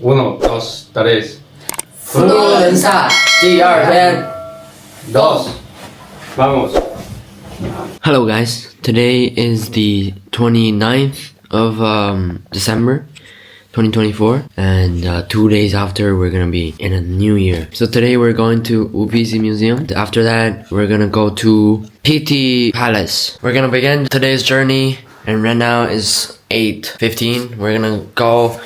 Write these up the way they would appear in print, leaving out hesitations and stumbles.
Uno, dos, tres. 佛罗伦萨第2天。Dos. Vamos. Hello guys, today is the 29th of December 2024 and 2 days after we're gonna be in a new year. So today we're going to Uffizi Museum. After that we're gonna go to Pitti Palace. We're gonna begin today's journey and right now is 8:15. We're gonna go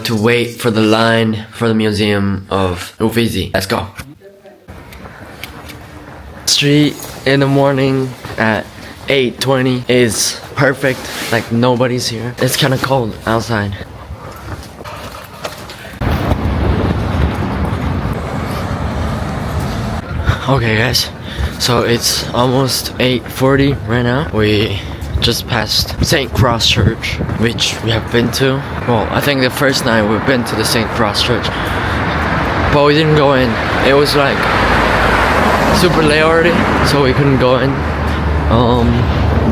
to wait for the line for the museum of Uffizi. Let's go. Street in the morning at 8:20 is perfect, like nobody's here. It's kind of cold outside. Okay guys, so it's almost 8:40 right now. We just passed St. Cross Church, which we have been to. Well, I think the first night we've been to the St. Cross Church, but we didn't go in. It was like super late already, so we couldn't go in.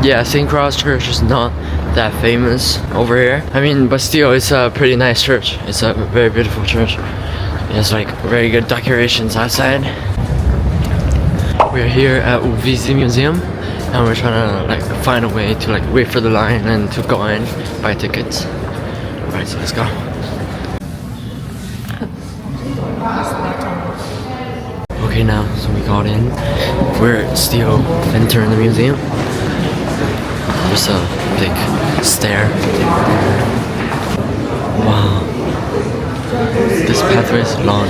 Yeah, St. Cross Church is not that famous over here. I mean, but still, it's a pretty nice church. It's a very beautiful church. It has like very good decorations outside. We're here at Uffizi Museum, and we're trying to like find a way to like wait for the line and to go in, buy tickets. Alright, so let's go. Okay, now, so we got in. We're still entering the museum. There's a big stair. Wow. This pathway is long.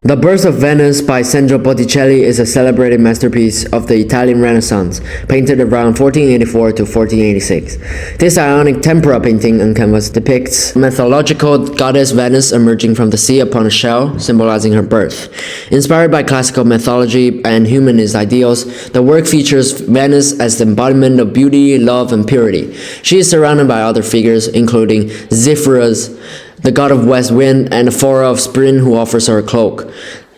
The Birth of Venice by Sandro Botticelli is a celebrated masterpiece of the Italian Renaissance, painted around 1484 to 1486. This Ionic tempera painting on canvas depicts mythological goddess Venus emerging from the sea upon a shell, symbolizing her birth. Inspired by classical mythology and humanist ideals, the work features Venus as the embodiment of beauty, love, and purity. She is surrounded by other figures, including Zephyrus, the god of west wind, and the Flora of spring who offers her a cloak.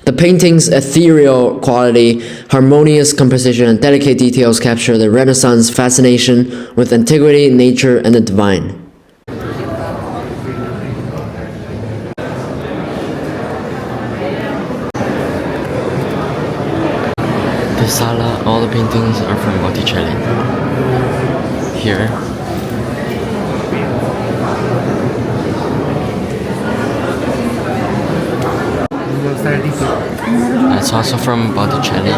The painting's ethereal quality, harmonious composition, and delicate details capture the Renaissance fascination with antiquity, nature, and the divine. The sala, all the paintings are from Botticelli. Here. It's also from Botticelli.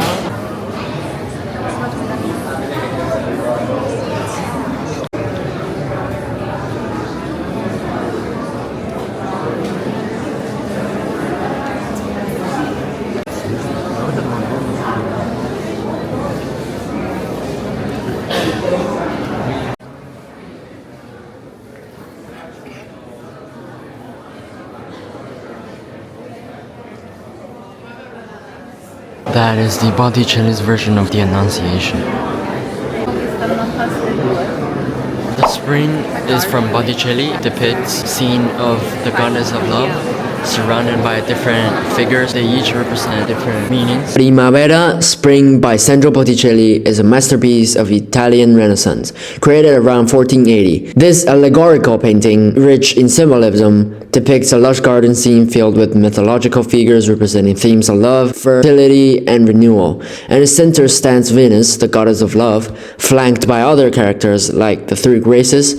That is the Botticelli's version of the Annunciation. The spring is from Botticelli, depicts scene of the goddess of love, surrounded by different figures. They each represent different meanings. Primavera, Spring by Sandro Botticelli is a masterpiece of Italian Renaissance, created around 1480. This allegorical painting, rich in symbolism, depicts a lush garden scene filled with mythological figures representing themes of love, fertility, and renewal. And in the center stands Venus, the goddess of love, flanked by other characters like the three Graces,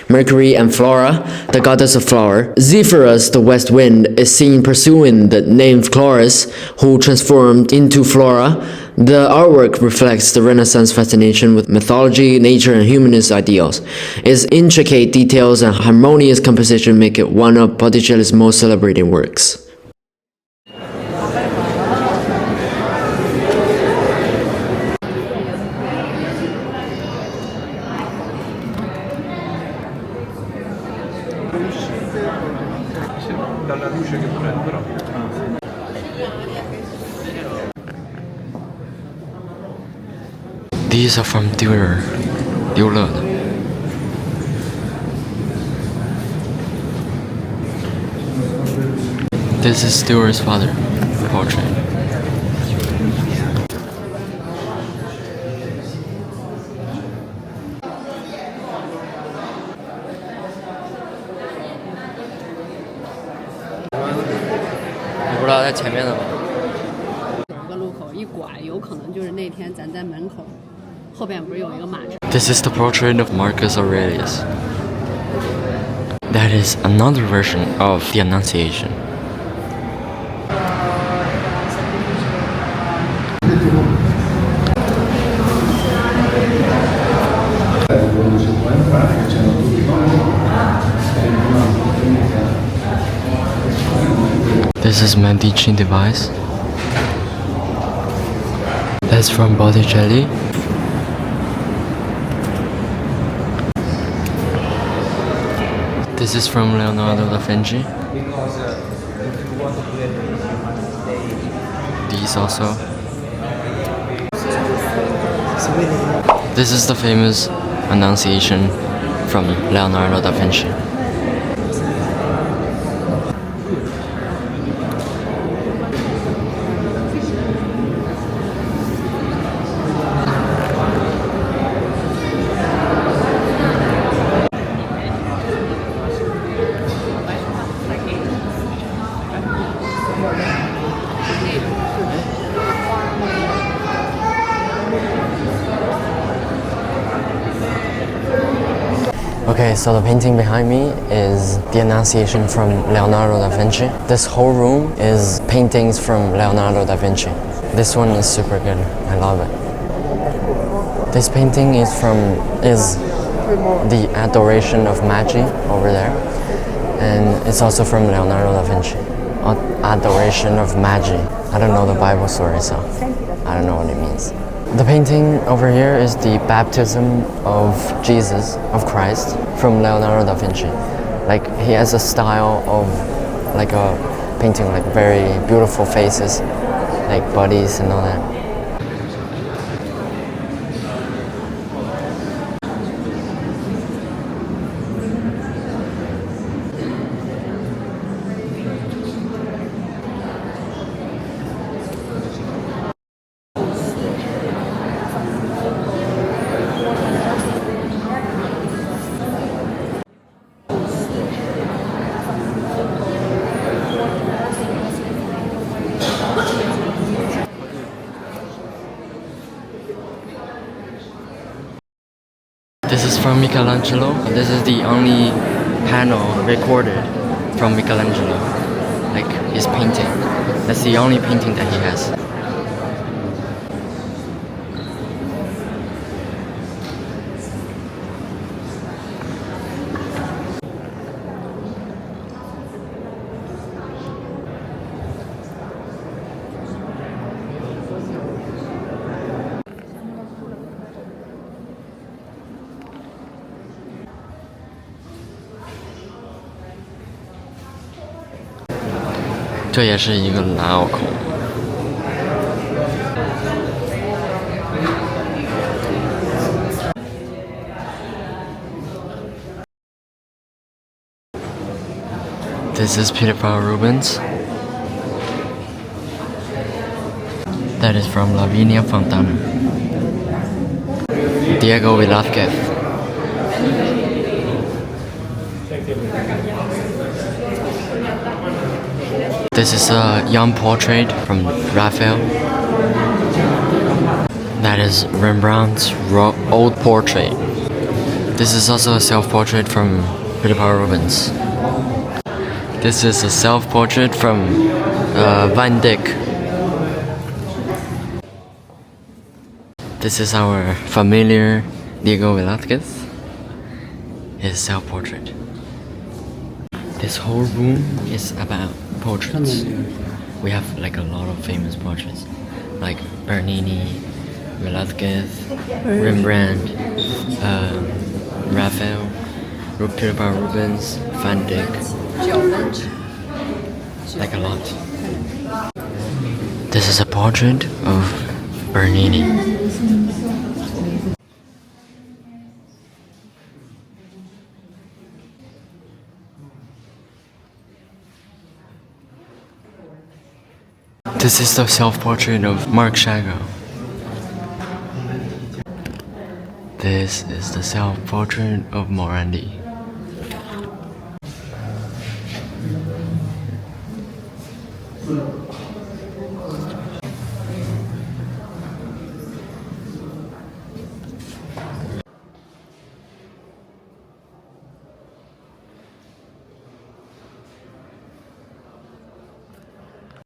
Mercury and Flora, the goddess of flower, Zephyrus, the west wind, and is seen pursuing the nymph Florence, who transformed into Flora. The artwork reflects the Renaissance fascination with mythology, nature, and humanist ideals. Its intricate details and harmonious composition make it one of Botticelli's most celebrated works. Dalla luce che prenderò. These are from Dürer. This is Dürer's father portrait.我不知道在前面的吧。有个路口一拐，有可能就是那天咱在门口，后边不是有一个马车。This is the portrait of Marcus Aurelius. That is another version of the Annunciation. This is Medici device. That's from Botticelli. This is from Leonardo da Vinci. These also. This is the famous Annunciation from Leonardo da Vinci. Okay, so the painting behind me is the Annunciation from Leonardo da Vinci. This whole room is paintings from Leonardo da Vinci. This one is super good. I love it. This painting is the Adoration of Magi over there, and it's also from Leonardo da Vinci. Adoration of Magi. I don't know the Bible story, so I don't know what it means. The painting over here is the Baptism of Jesus, of Christ, from Leonardo da Vinci. Like, he has a style of like a painting, like very beautiful faces, like bodies and all that. This is from Michelangelo. This is the only panel recorded from Michelangelo, like his painting. That's the only painting that he has. This is Peter Paul Rubens. That is from Lavinia Fontana. Diego Velázquez. This is a young portrait from Raphael. That is Rembrandt's old portrait. This is also a self-portrait from Peter Paul Rubens. This is a self-portrait from Van Dyck. This is our familiar Diego Velázquez. His self-portrait. This whole room is about portraits. We have like a lot of famous portraits, like Bernini, Velázquez, Rembrandt, Raphael, Rubens, Van Dyck. Like a lot. This is a portrait of Bernini. This is the self-portrait of Marc Chagall. This is the self-portrait of Morandi.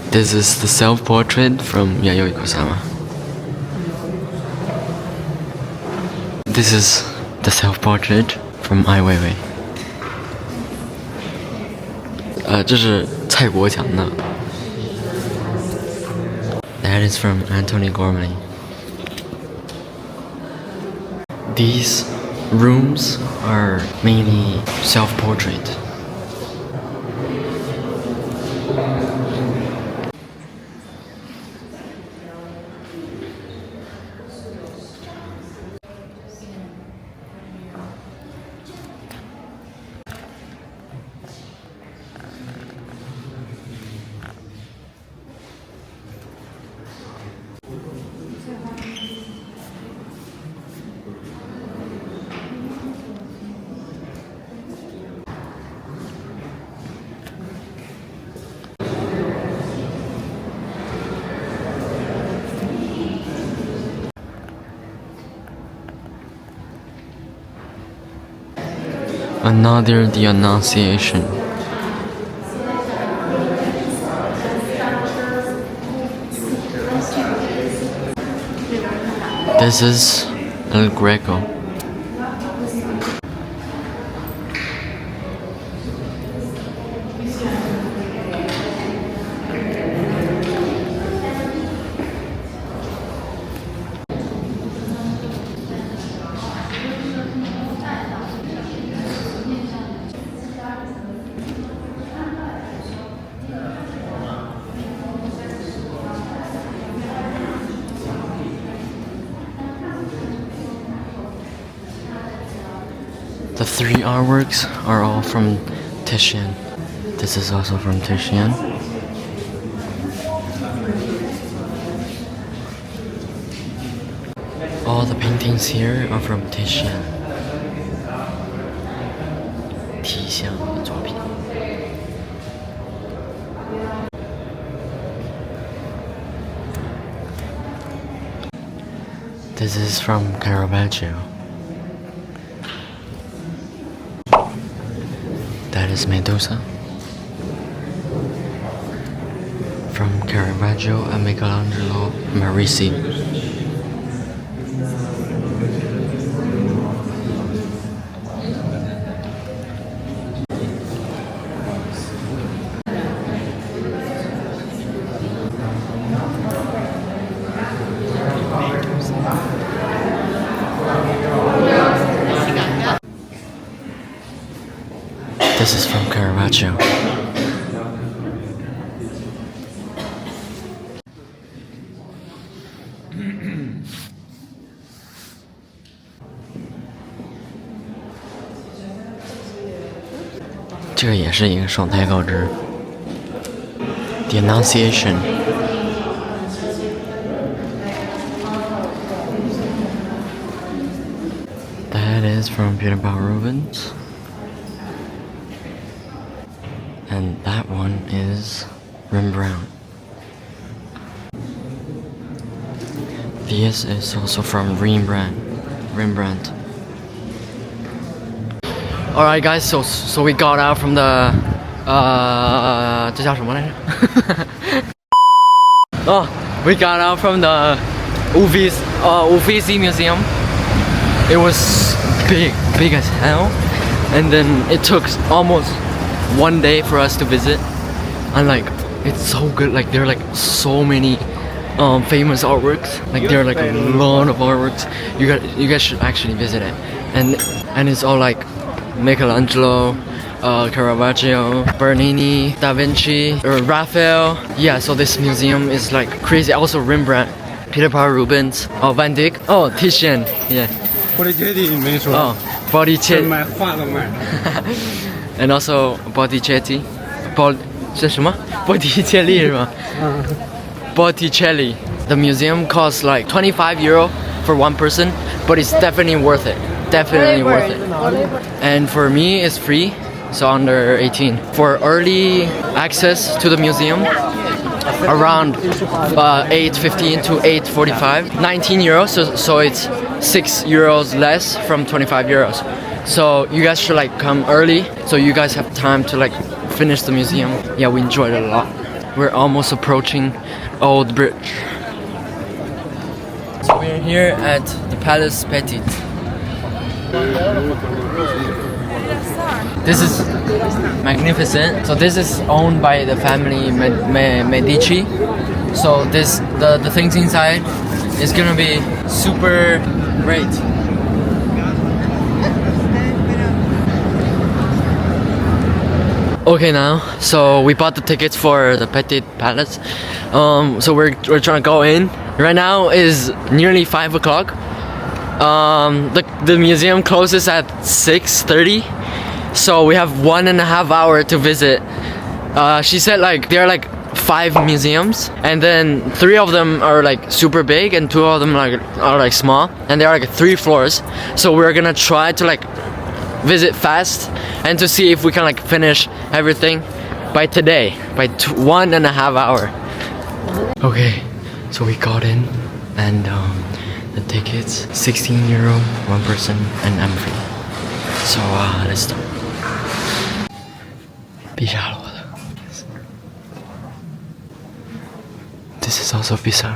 This is the self-portrait from Yayoi Kusama. This is the self-portrait from Ai Weiwei. 这是蔡国强的。That is from Anthony Gormley. These rooms are mainly self-portrait. Another The Annunciation. This is El Greco. The three artworks are all from Titian. This is also from Titian. All the paintings here are from Titian. 提象的作品。This is from Caravaggio. That is Medusa. From Caravaggio and Michelangelo Merisi. This is from Caravaggio. The Annunciation. That is from Peter Paul Rubens. And that one is Rembrandt. This is also from Rembrandt. Alright guys, so we got out from the 这叫什么来着？Oh, we got out from the Uffizi museum. It was big as hell, and then it took almost 1 day for us to visit. And like, it's so good. Like there are like so many famous artworks. Like there are like a lot of artworks. You guys should actually visit it. And it's all like Michelangelo, Caravaggio, Bernini, Da Vinci, or Raphael. Yeah, so this museum is like crazy. Also Rembrandt, Peter Paul Rubens, Van Dyck, Titian, yeah. 波提切利没说。Botticelli. 买画都买了。And also Botticelli. 这什么？波提切利是吗？Botticelli. The museum costs like 25 euro for one person, but it's definitely worth it. Definitely worth it. And for me, it's free, so under 18. For early access to the museum, around 8:15 to 8:45, 19 euros. So it's 6 euros less from 25 euros. So you guys should like come early, so you guys have time to like finish the museum. Yeah, we enjoyed it a lot. We're almost approaching Old Bridge. So we're here at the Palace Petit. This is magnificent. So this is owned by the family Medici. So the things inside is gonna be super great. Okay, now so we bought the tickets for the Petit Palace. So we're trying to go in. Right now is nearly 5 o'clock. The museum closes at 6:30, so we have 1.5 hours to visit. She said like there are like 5 museums, and then 3 of them are like super big, and 2 of them are like small, and there are like 3 floors. So we're gonna try to like visit fast and to see if we can like finish everything by today, by 1.5 hours. Okay, so we got in, and the tickets 16 euro one person, and I'm free. So let's start. 陛下罗的 This is also Pizarro.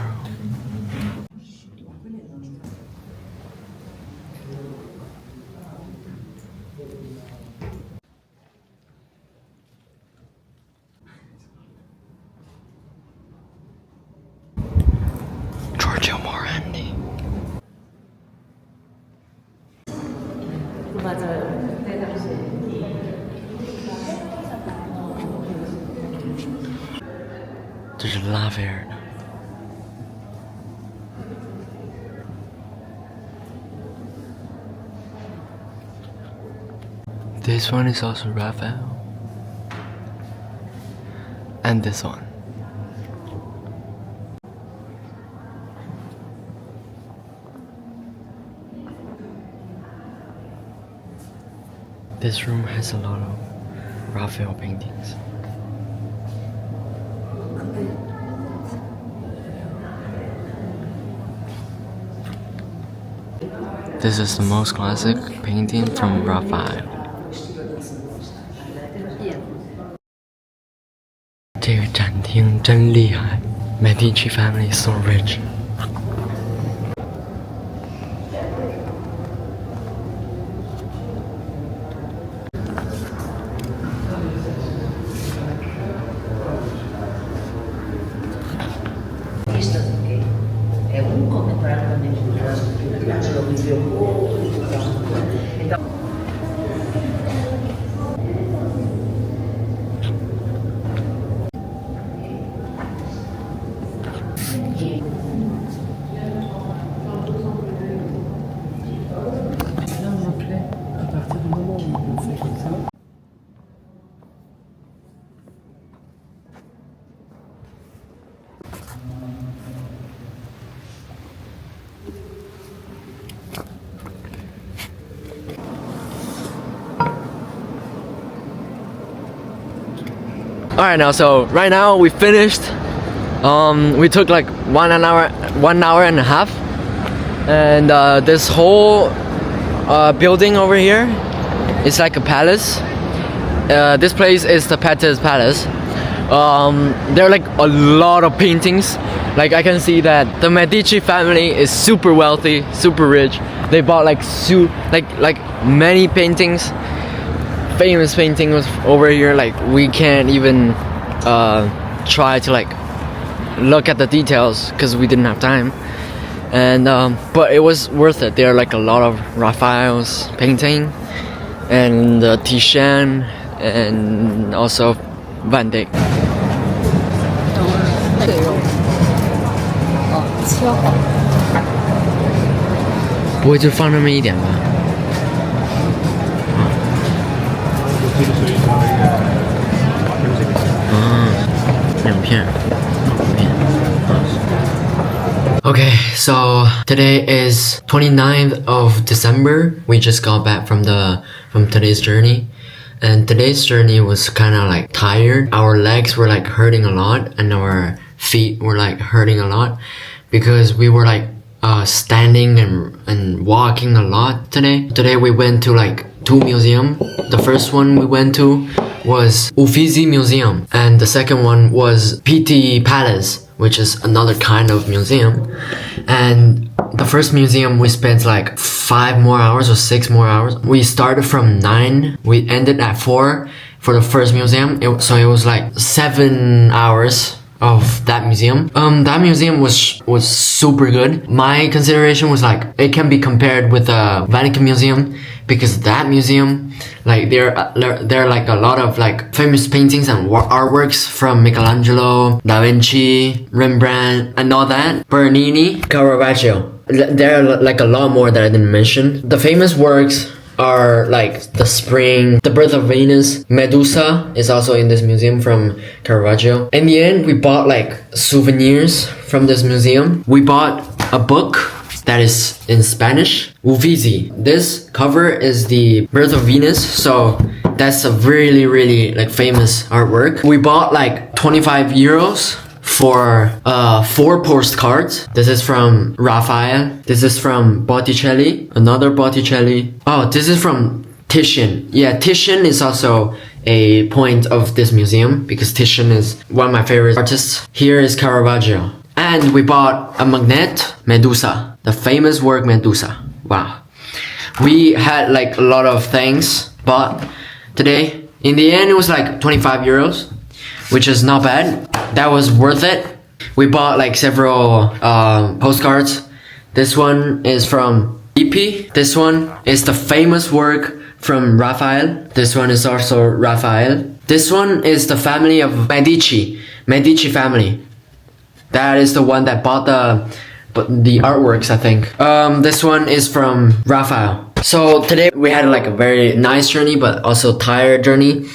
Giorgio Morandi. This is La Verne. This one is also Raphael. And this one. This room has a lot of Raphael paintings. This is the most classic painting from Raphael. 这个展厅真厉害 Medici family is so rich. Alright, now so right now we finished. We took like 1 hour and a half, and this whole building over here is like a palace, this place is the Pettis Palace. There are like a lot of paintings. Like I can see that the Medici family is super wealthy, super rich. They bought like many paintings, famous paintings over here. Like we can't even try to like look at the details because we didn't have time. And but it was worth it. There are like a lot of Raphael's painting and Titian and also Van Dyck. 切好。不会就放那么一点吧？两片。Okay, so today is 29th of December. We just got back from today's journey. And today's journey was kind of like tired. Our legs were like hurting a lot and our feet were like hurting a lot because we were like standing and walking a lot today. Today we went to like 2 museums. The first one we went to was Uffizi Museum and the second one was Pitti Palace, which is another kind of museum. And the first museum we spent like 5 more hours or 6 more hours. We started from 9, we ended at 4 for the first museum. So it was like 7 hours of that museum. That museum was super good. My consideration was like it can be compared with the Vatican Museum because that museum, like there are like a lot of like famous paintings and artworks from Michelangelo, Da Vinci, Rembrandt, and all that. Bernini, Caravaggio. There are like a lot more that I didn't mention. The famous works are like the Spring, the Birth of Venus, Medusa is also in this museum from Caravaggio. In the end, we bought like souvenirs from this museum. We bought a book that is in Spanish, Uffizi. This cover is the Birth of Venus, so that's a really like famous artwork. We bought like 25 euros for 4 postcards. This is from Raphael. This is from Botticelli. Another Botticelli. Oh, this is from Titian. Yeah, Titian is also a point of this museum because Titian is one of my favorite artists. Here is Caravaggio. And we bought a magnet, Medusa. The famous work Medusa. Wow. We had like a lot of things, but today, in the end, it was like 25 euros, which is not bad. That was worth it. We bought like several postcards. This one is from EP. This one is the famous work from Raphael. This one is also Raphael. This one is the family of Medici family. That is the one that bought the artworks, I think. This one is from Raphael. So today we had like a very nice journey, but also tired journey.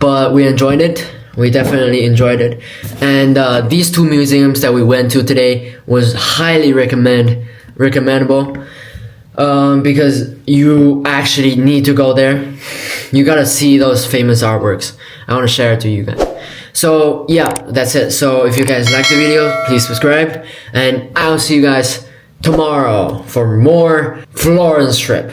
But we enjoyed it. We definitely enjoyed it. And these 2 museums that we went to today was highly recommendable. Because you actually need to go there. You gotta see those famous artworks. I wanna share it to you guys. So yeah, that's it. So if you guys like the video, please subscribe. And I'll see you guys tomorrow for more Florence trip.